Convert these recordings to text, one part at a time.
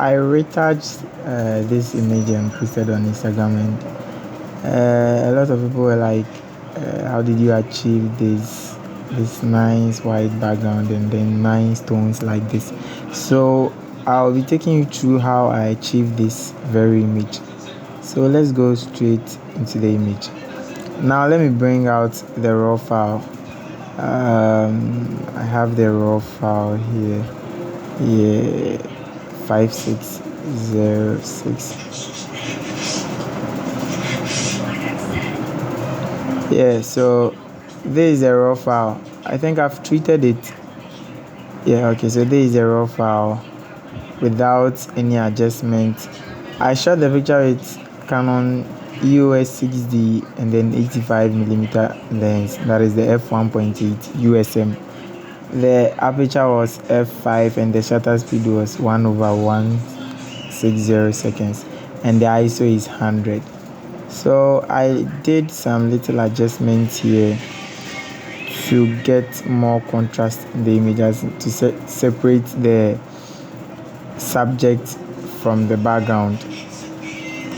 I retouched this image and posted on Instagram, and a lot of people were like, "How did you achieve this nice white background and then nice tones like this?" So I'll be taking you through how I achieved this very image. So let's go straight into the image. Now let me bring out the raw file. I have the raw file here. Yeah, 5606. Yeah, so this is a raw file. I think I've treated it. Yeah, okay, so this is a raw file without any adjustment. I shot the picture with Canon EOS 6D and then 85mm lens, that is the f1.8 USM. The aperture was f5 and the shutter speed was 1/160 seconds, and the ISO is 100. So I did some little adjustments here to get more contrast in the images, to separate the subject from the background.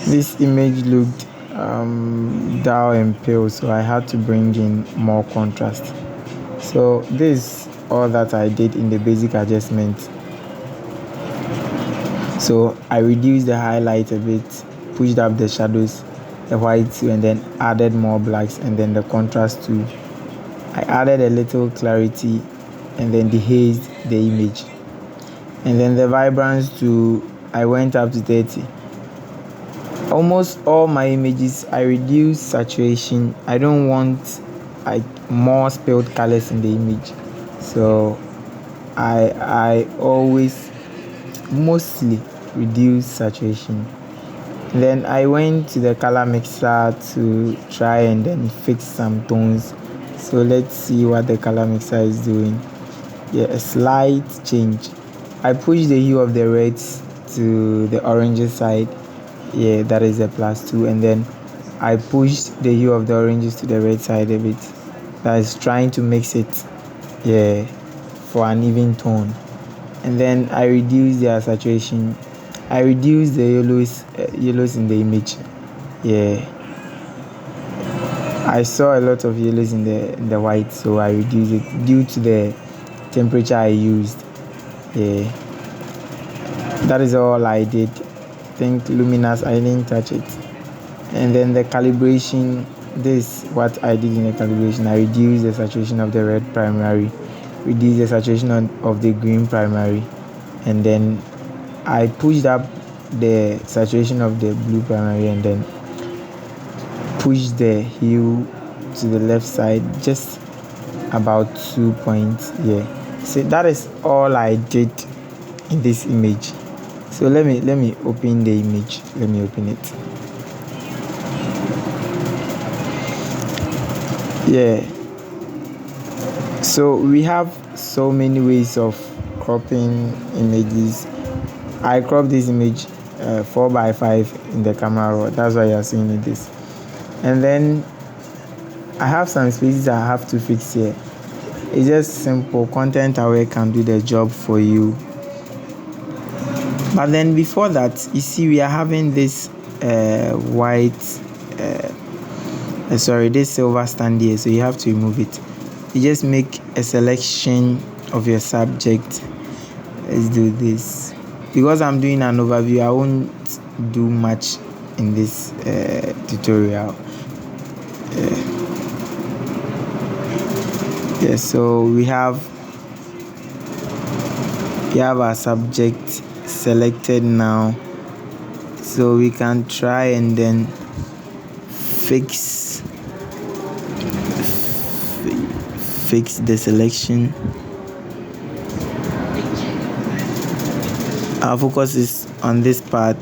This image looked dull and pale, so I had to bring in more contrast. So this is all that I did in the basic adjustment. So I reduced the highlight a bit, pushed up the shadows, the white too, and then added more blacks, and then the contrast too. I added a little clarity and then dehazed the image, and then the vibrance too, I went up to 30. Almost all my images I reduce saturation. I don't want like more spilled colors in the image, so I always mostly reduce saturation. Then I went to the color mixer to try and then fix some tones. So let's see what the color mixer is doing. Yeah, a slight change. I pushed the hue of the reds to the oranges side. Yeah, that is a +2, and then I pushed the hue of the oranges to the red side a bit. That is trying to mix it, yeah, for an even tone. And then I reduced their saturation. I reduced the yellows in the image. Yeah, I saw a lot of yellows in the white, so I reduced it due to the temperature I used. Yeah, that is all I did. I think luminous, I didn't touch it. And then the calibration, this is what I did in the calibration. I reduced the saturation of the red primary, reduced the saturation of the green primary, and then I pushed up the saturation of the blue primary, and then pushed the hue to the left side just about 2 points. Yeah, so that is all I did in this image. So let me open the image. Let me open it. Yeah, so we have so many ways of cropping images. I cropped this image 4:5 in the camera raw. That's why you are seeing it this. And then I have some spaces I have to fix here. It's just simple. Content aware can do the job for you. But then before that, you see we are having this this silver stand here, so you have to remove it. You just make a selection of your subject. Let's do this. Because I'm doing an overview, I won't do much in this tutorial. Yeah, so we have our subject selected now, so we can try and then fix the selection. Our focus is on this part.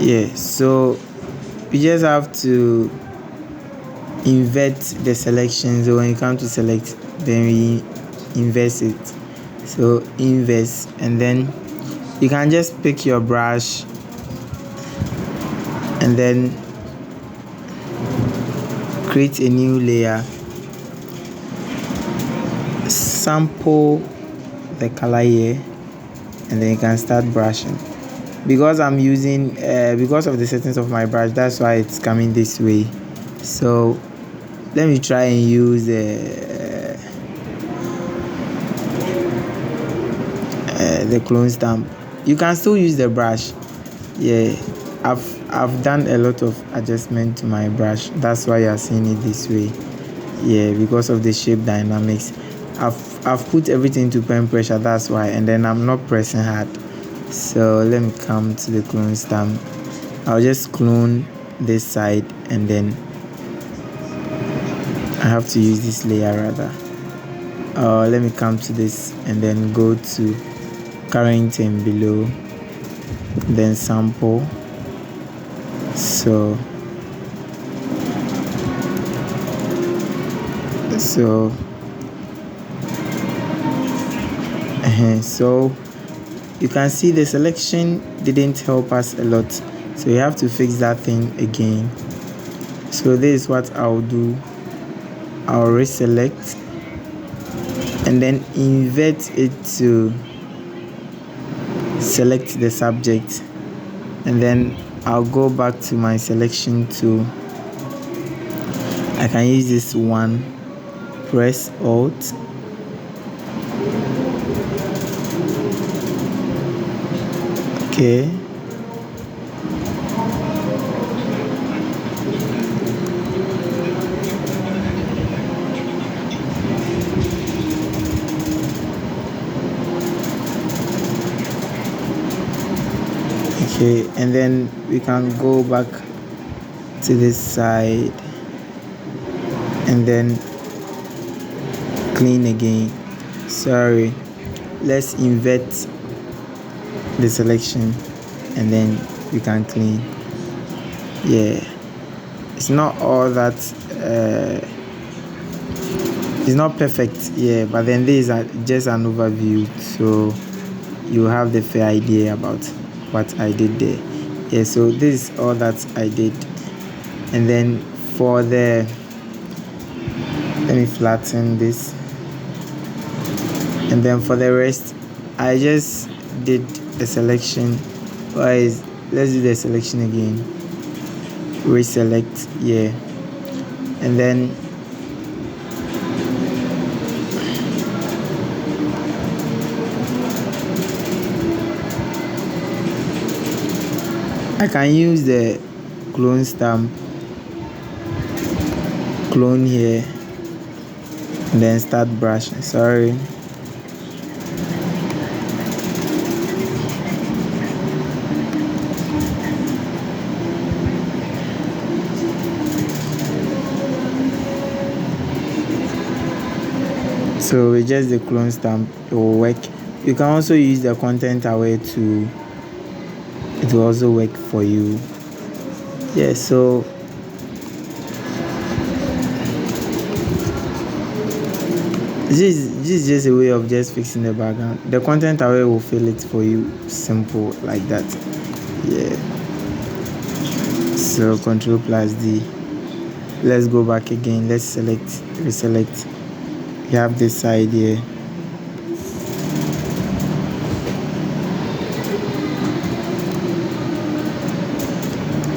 Yeah, so we just have to invert the selection. So when you come to select, then we inverse it. So inverse, and then you can just pick your brush and then create a new layer, sample the color here, and then you can start brushing. Because I'm using because of the settings of my brush, that's why it's coming this way. So let me try and use the clone stamp. You can still use the brush. Yeah, I've done a lot of adjustment to my brush, that's why you're seeing it this way. Yeah, because of the shape dynamics. I've put everything to pen pressure, that's why, and then I'm not pressing hard. So let me come to the clone stamp. I'll just clone this side, and then I have to use this layer rather. Let me come to this and then go to current and below, then sample. So you can see the selection didn't help us a lot, so you have to fix that thing again. So this is what I'll do. I'll reselect and then invert it to select the subject, and then I'll go back to my selection tool. I can use this one, press Alt, okay, and then we can go back to this side and then clean again. Sorry, let's invert the selection and then we can clean. Yeah, it's not all that it's not perfect, yeah, but then this is just an overview, so you have the fair idea about what I did there. Yeah, so this is all that I did. And then for the, let me flatten this, and then for the rest I just did a selection. Let's do the selection again, reselect, yeah, and then I can use the clone stamp, clone here, and then start brushing. Sorry. So with just the clone stamp, it will work. You can also use the content away to, it will also work for you. Yeah, so this is just a way of just fixing the background. The content away will fill it for you, simple like that. Yeah, so Ctrl+D. Let's go back again, let's select, reselect. You have this side here.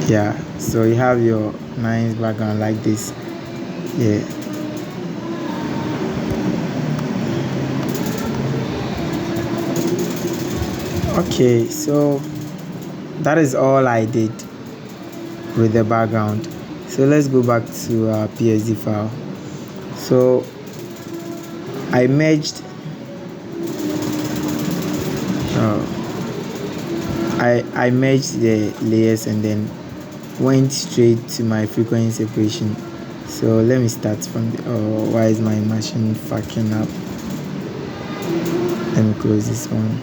Yeah, so you have your nice background like this. Yeah, okay, so that is all I did with the background. So let's go back to our PSD file. So I merged I merged the layers and then went straight to my frequency separation. So let me start from the, why is my machine fucking up? Let me close this one.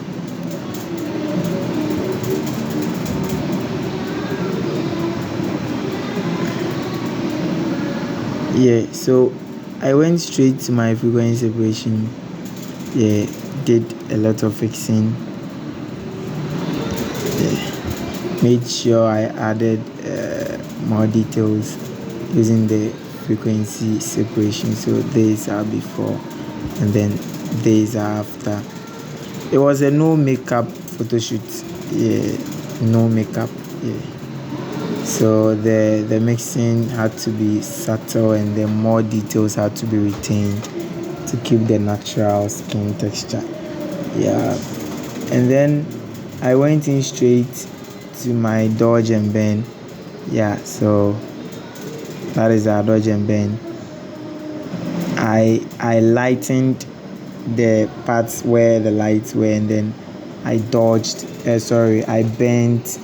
Yeah, so I went straight to my frequency separation. Yeah, did a lot of fixing. Yeah, made sure I added more details using the frequency separation. So these are before and then these are after. It was a no makeup photo shoot. Yeah, no makeup. Yeah. So the mixing had to be subtle and then more details had to be retained to keep the natural skin texture. Yeah. And then I went in straight to my dodge and burn. Yeah, so that is our dodge and burn. I lightened the parts where the lights were, and then I bent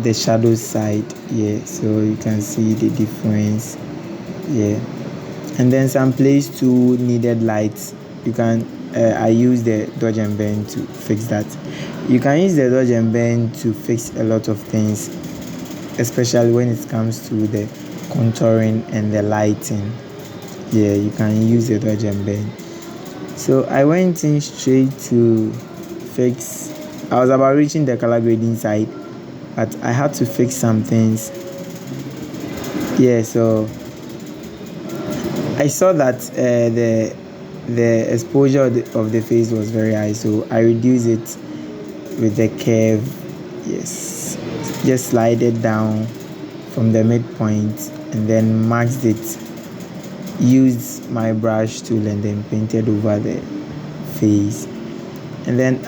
the shadow side. Yeah, so you can see the difference. Yeah, and then some place too needed lights. You can I use the dodge and burn to fix that. You can use the dodge and burn to fix a lot of things, especially when it comes to the contouring and the lighting. Yeah, you can use the dodge and burn. So I went in straight to fix. I was about reaching the color grading side, but I had to fix some things. Yeah, so I saw that the exposure of the face was very high, so I reduced it with the curve. Yes, just slide it down from the midpoint and then maxed it. Used my brush tool and then painted over the face, and then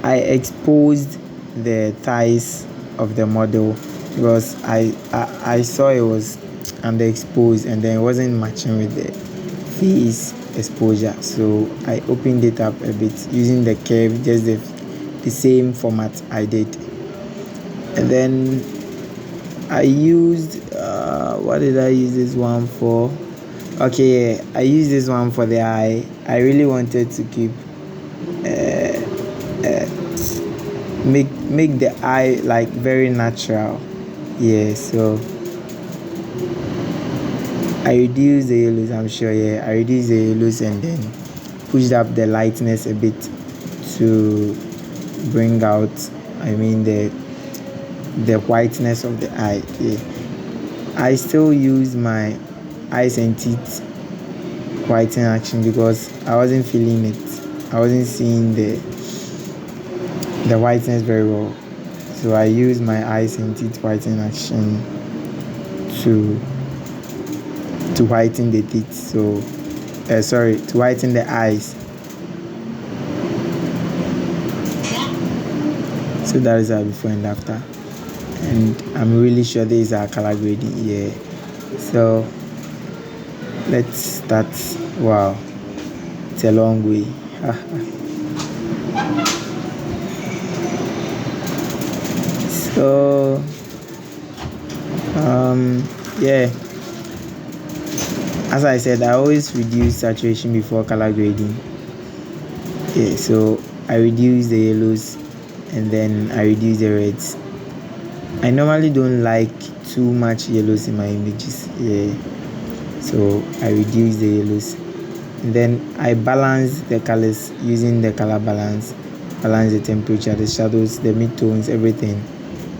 I exposed the thighs of the model because I saw it was underexposed and then it wasn't matching with the face exposure, so I opened it up a bit using the curve, just the same format I did. And then I used what did I use this one for? Okay, I used this one for the eye. I really wanted to keep make the eye like very natural. Yeah, so I reduced the yellows, I'm sure. Yeah, I reduced the yellows and then pushed up the lightness a bit to bring out, the whiteness of the eye. Yeah. I still use my eyes and teeth whitening action because I wasn't feeling it. I wasn't seeing the whiteness very well. So I use my eyes and teeth whitening action to whiten the teeth. So to whiten the eyes. So that is our before and after. And I'm really sure these are color grading. Yeah. So let's start. Wow, it's a long way. So yeah, as I said, I always reduce saturation before color grading. Yeah, so I reduce the yellows and then I reduce the reds. I normally don't like too much yellows in my images. Yeah, so I reduce the yellows and then I balance the colors using the color balance the temperature, the shadows, the midtones, everything.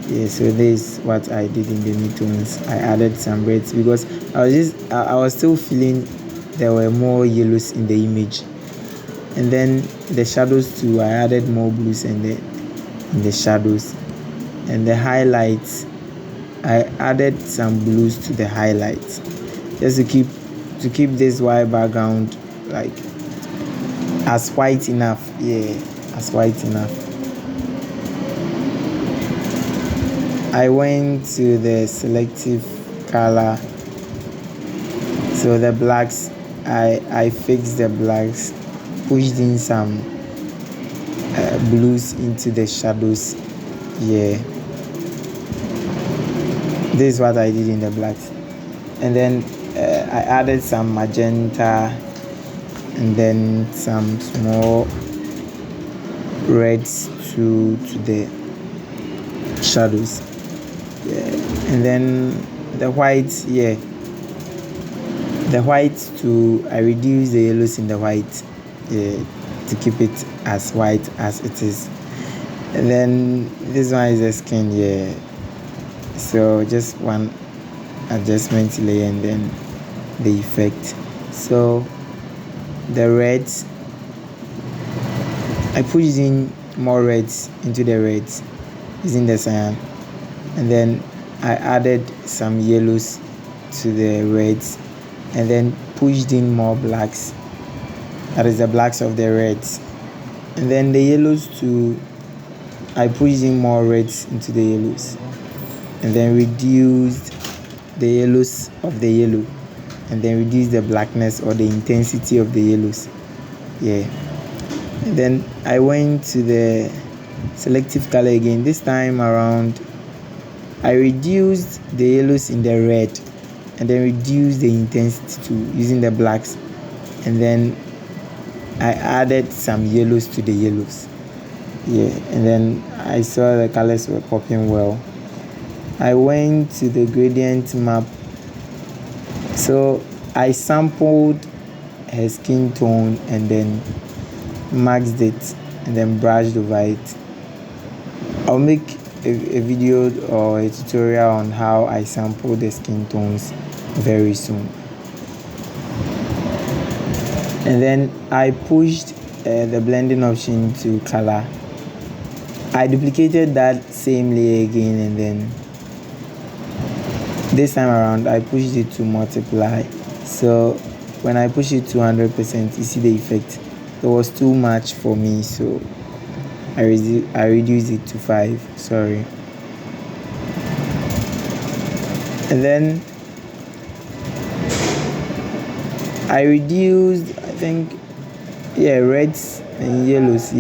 Yeah, so this is what I did in the midtones. I added some reds because I was still feeling there were more yellows in the image. And then the shadows too, I added more blues in the shadows. And the highlights, I added some blues to the highlights just to keep this white background like as white enough. Yeah, as white enough. I went to the selective color. So the blacks, I fixed the blacks, pushed in some blues into the shadows. Yeah, this is what I did in the blacks. And then I added some magenta and then some small reds to the shadows. Yeah. And then the whites, yeah, the whites too, I reduce the yellows in the white, yeah, to keep it as white as it is. And then this one is the skin, yeah, so just one adjustment layer and then the effect. So the reds, I pushed in more reds into the reds using the cyan, and then I added some yellows to the reds, and then pushed in more blacks, that is the blacks of the reds, and then the yellows too, I pushed in more reds into the yellows, and then reduced the yellows of the yellow, and then reduce the blackness or the intensity of the yellows. And then I went to the selective color again. This time around I reduced the yellows in the red, and then reduced the intensity to using the blacks, and then I added some yellows to the yellows. And then I saw the colors were popping well. I went to the gradient map. So I sampled her skin tone and then maxed it and then brushed over it. I'll make a video or a tutorial on how I sample the skin tones very soon. And then I pushed the blending option to color. I duplicated that same layer again, and then this time around I pushed it to multiply. So when I push it to 100%, you see the effect. It was too much for me, so I reduced it to 5. Sorry. And then I reduced, I think, reds and yellows.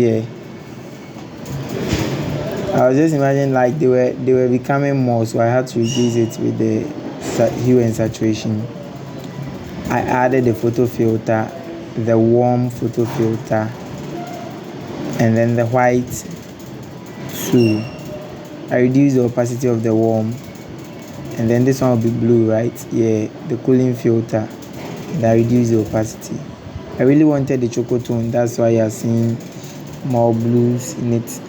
I was just imagining like they were becoming more, so I had to reduce it with the hue and saturation. I added the photo filter, the warm photo filter, and then the white too. I reduced the opacity of the warm, and then this one will be blue, right? The cooling filter, and I reduced the opacity. I really wanted the chocolate tone, that's why you're seeing more blues in it.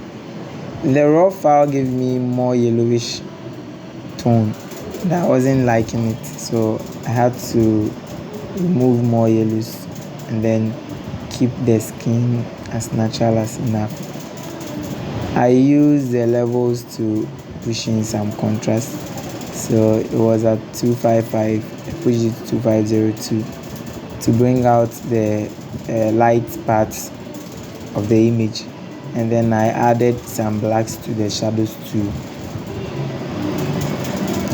The raw file gave me more yellowish tone that I wasn't liking it, so I had to remove more yellows and then keep the skin as natural as enough. I used the levels to push in some contrast, so it was at 255. I pushed it to 2502 to bring out the light parts of the image, and then I added some blacks to the shadows too.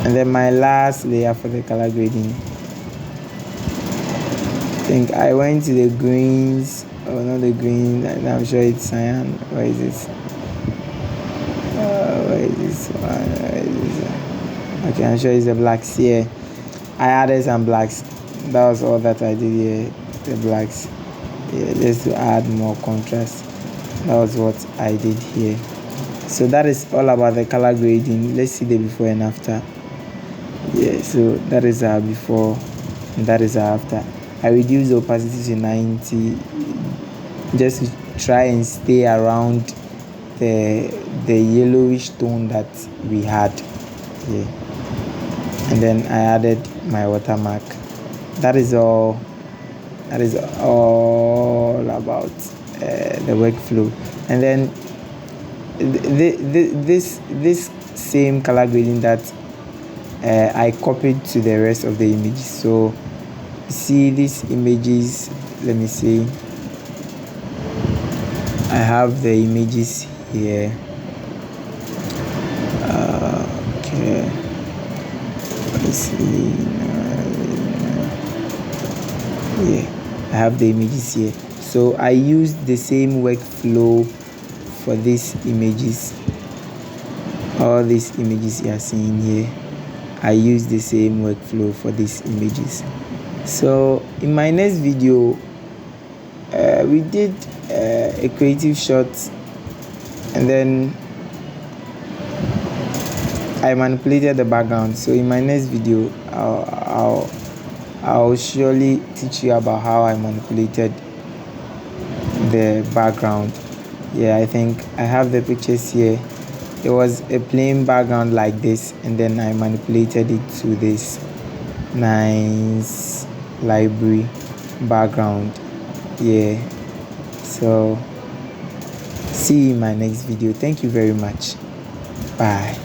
And then my last layer for the color grading, I think I went to the greens. Oh, not the green, I'm sure it's cyan. Where is this? Where is this one? Okay, I'm sure it's the blacks here. I added some blacks. That was all that I did here. The blacks, just to add more contrast. That was what I did here. So that is all about the color grading. Let's see the before and after. So that is our before and that is our after. I reduced the opacity to 90 just to try and stay around the yellowish tone that we had. And then I added my watermark. That is all about the workflow. And then this same color grading that I copied to the rest of the images. So see these images, let me see, I have the images here. Okay, let's see. I have the images here. So I used the same workflow for these images. All these images you are seeing here, I use the same workflow for these images. So in my next video, we did a creative shot, and then I manipulated the background. So in my next video, I'll surely teach you about how I manipulated the background. I think I have the pictures here. It was a plain background like this, and then I manipulated it to this nice library background. Yeah, so see you in my next video. Thank you very much. Bye.